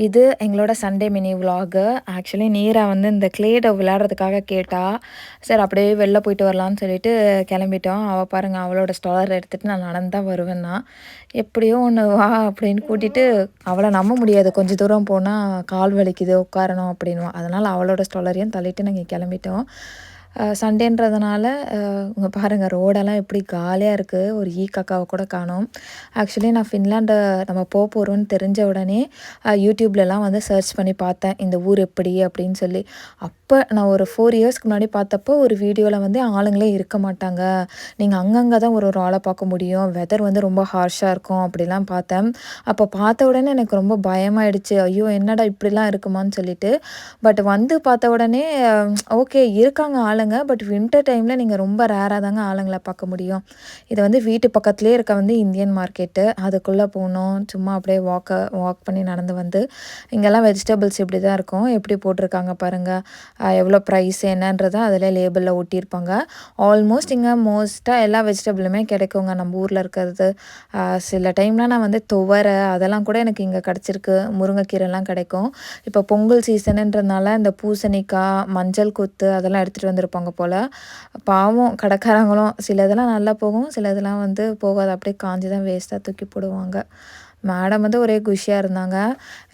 இது எங்களோட Sunday mini vlog. Actually நீரா வந்து இந்த க்ளே டோ விளையாடுறதுக்காக கேட்டா. சரி அப்படியே வெளில போயிட்டு வரலான்னு சொல்லிட்டு கிளம்பிட்டோம். அவ பாருங்க அவளோட ஸ்டாலர் எடுத்துட்டு நான் நடந்து தான் வருவேன்னா. எப்படியோ ஒண்ணு வா அப்படின்னு கூட்டிட்டு அவள நம்ப முடியாது. கொஞ்சம் தூரம் போனா கால் வலிக்குது உட்காரணும் அப்படின்னுவா. அதனால அவளோட ஸ்டாலரையும் தள்ளிட்டு நாங்க கிளம்பிட்டோம். சண்டேன்றதுனால இங்க பாருங்க ரோடெல்லாம் எப்படி காலியா இருக்கு. ஒரு காக்காவ கூட காணோம். ஆக்சுவலி நான் ஃபின்லாண்டு நம்ம போறோம்ன்னு தெரிஞ்ச உடனே யூடியூப்லலாம் வந்து சர்ச் பண்ணி பார்த்தேன். இந்த ஊர் எப்படி அப்படின்னு சொல்லி. அப்ப நான் ஒரு 4 இயர்ஸ்க்கு முன்னாடி பார்த்தப்போ ஒரு வீடியோல வந்து ஆளுங்களே இருக்க மாட்டாங்க. நீங்க அங்கங்க தான் ஒரு ஒரு ஆள பார்க்க முடியும். வெதர் வந்து ரொம்ப ஹார்ஷா இருக்கும் அப்படிலாம் பார்த்தேன். அப்போ பார்த்த உடனே எனக்கு ரொம்ப பயமாயிடுச்சு. ஐயோ! என்னடா இப்படிலாம் இருக்குமான்னு சொல்லிட்டு. பட் வந்து பார்த்த உடனே ஓகே இருக்காங்க ஆளுங்க. பட் வின்டர் டைம்ல நீங்க ரொம்ப ரேரா தாங்க ஆளுங்கள பார்க்க முடியும். இது வந்து வீட்டு பக்கத்திலேயே இருக்க வந்து இந்தியன் மார்க்கெட்டு. அதுக்குள்ள போனோம். சும்மா அப்படியே வாக் பண்ணி நடந்து வந்து இங்கெல்லாம் வெஜிடபிள்ஸ் இப்படி தான் இருக்கும். எப்படி போட்டிருக்காங்க பாருங்க. எவ்வளோ ப்ரைஸ் என்னன்றத அதிலே லேபிளில் ஒட்டியிருப்பாங்க. ஆல்மோஸ்ட் இங்கே மோஸ்ட்டாக எல்லா வெஜிடபிளுமே கிடைக்குங்க நம்ம ஊரில் இருக்கிறது. சில டைம்லாம் நான் வந்து துவரை அதெல்லாம் கூட எனக்கு இங்கே கிடச்சிருக்கு. முருங்கைக்கீரைலாம் கிடைக்கும். இப்போ பொங்கல் சீசனுன்றதுனால இந்த பூசணிக்காய், மஞ்சள் கொத்து அதெல்லாம் எடுத்துகிட்டு வந்திருப்பாங்க போல். பாவம் கடைக்காரங்களும் சில இதெல்லாம் நல்லா போகும். சில இதெல்லாம் வந்து போகாது. அப்படியே காஞ்சு தான் வேஸ்ட்டாக தூக்கி போடுவாங்க. மேடம் வந்து ஒரே குஷியாக இருந்தாங்க.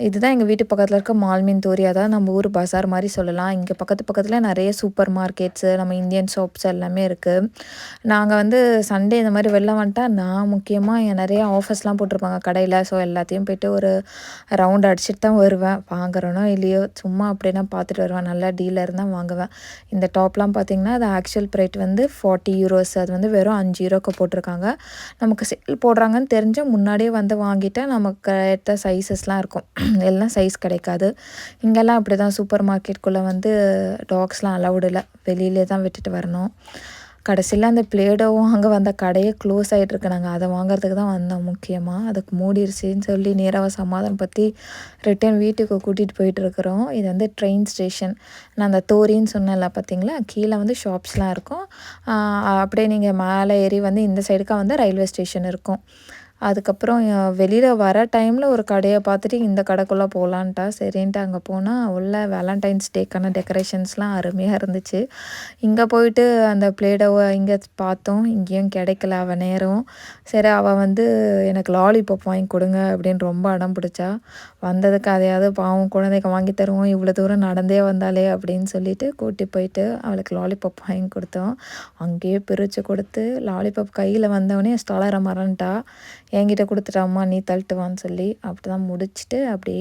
இதுதான் எங்கள் வீட்டு பக்கத்தில் இருக்க மால்மின் தோரி. அதாவது நம்ம ஊர் பஸார் மாதிரி சொல்லலாம். இங்கே பக்கத்தில் நிறைய சூப்பர் மார்க்கெட்ஸு நம்ம இந்தியன் ஷாப்ஸ் எல்லாமே இருக்குது. நாங்கள் வந்து சண்டே இந்த மாதிரி வெளில வந்துட்டா நான் முக்கியமாக நிறைய ஆஃபர்ஸ்லாம் போட்டிருப்பாங்க கடையில். ஸோ எல்லாத்தையும் போய்ட்டு ஒரு ரவுண்ட் அடிச்சுட்டு தான் வருவேன். வாங்குறேனோ இல்லையோ சும்மா அப்படின்னா பார்த்துட்டு வருவேன். நல்லா டீலாக இருந்தால் வாங்குவேன். இந்த டாப்லாம் பார்த்திங்கன்னா அது ஆக்சுவல் ப்ரைஸ் வந்து 40 யூரோஸ். அது வந்து வெறும் 5 யூரோக்கு போட்டிருக்காங்க. நமக்கு சேல் போடுறாங்கன்னு தெரிஞ்சு முன்னாடியே வந்து வாங்கிட்டு நமக்கு ஏற்ற சைஸஸ்லாம் இருக்கும். எல்லாம் சைஸ் கிடைக்காது. இங்கெல்லாம் அப்படி தான் சூப்பர் மார்க்கெட்டுக்குள்ளே வந்து டாக்ஸ்லாம் அலவுட் இல்லை. வெளியிலே தான் விட்டுட்டு வரணும். கடைசியில் அந்த பிளேடோவும் அங்கே வந்த கடையே க்ளோஸ் ஆகிட்டுருக்கு. நாங்கள் அதை வாங்குறதுக்கு தான் வந்தோம் முக்கியமாக. அதுக்கு மூடிருச்சுன்னு சொல்லி நேராக சமாதானம் பற்றி ரிட்டர்ன் வீட்டுக்கு கூட்டிகிட்டு போயிட்டுருக்குறோம். இது வந்து ட்ரெயின் ஸ்டேஷன். நான் அந்த தோரின்னு சொன்னேன்ல பார்த்தீங்களா, கீழே வந்து ஷாப்ஸ்லாம் இருக்கும். அப்படியே நீங்கள் மேலே ஏறி வந்து இந்த சைடுக்கா வந்து ரயில்வே ஸ்டேஷன் இருக்கும். அதுக்கப்புறம் வெளியில் வர டைமில் ஒரு கடையை பார்த்துட்டு இந்த கடைக்குள்ளே போகலான்ட்டா. சரின்ட்டு அங்கே போனால் உள்ள வேலண்டைன்ஸ் டேக்கான டெக்கரேஷன்ஸ்லாம் அருமையாக இருந்துச்சு. இங்கே போயிட்டு அந்த பிளேடோவை இங்கே பார்த்தோம். இங்கேயும் கிடைக்கல அவள் நேரம். சரி அவள் வந்து எனக்கு லாலிபாப் வாங்கி கொடுங்க அப்படின்னு ரொம்ப அடம் பிடிச்சா. வந்ததுக்கு அதையாவது பாவம் குழந்தைக்கு வாங்கி தருவோம், இவ்வளோ தூரம் நடந்தே வந்தாலே அப்படின்னு சொல்லிட்டு கூட்டி போயிட்டு அவளுக்கு லாலிபாப் வாங்கி கொடுத்தோம். அங்கேயே பிரித்து கொடுத்து லாலிபாப் கையில் வந்தவொடனே ஸ்டாலரை மறந்துட்டா. என்கிட்ட கொடுத்துட்டாம்மா நீ தள்ளிட்டு வான்னு சொல்லி. அப்படி தான் முடிச்சுட்டு அப்படியே